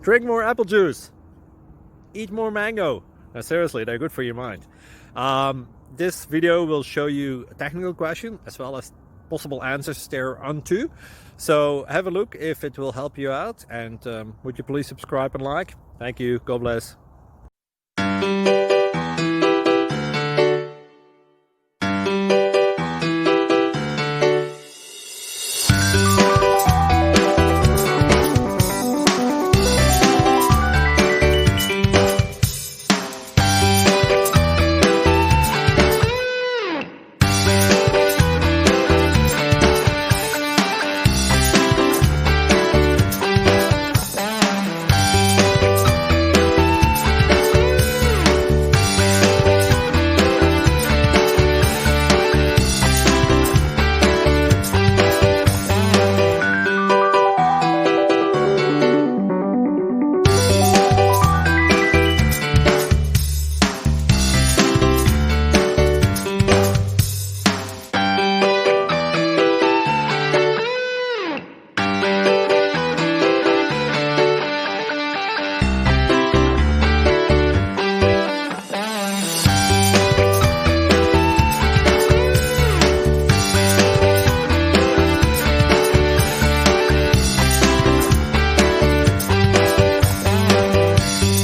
Drink more apple juice. Eat more mango. Now, seriously, they're good for your mind. This video will show you a technical question as well as possible answers thereunto. So have a look if it will help you out, and would you please subscribe and like? Thank you. God bless.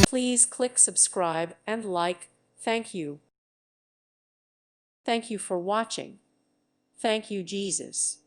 Please click subscribe and like. Thank you. Thank you for watching. Thank you, Jesus.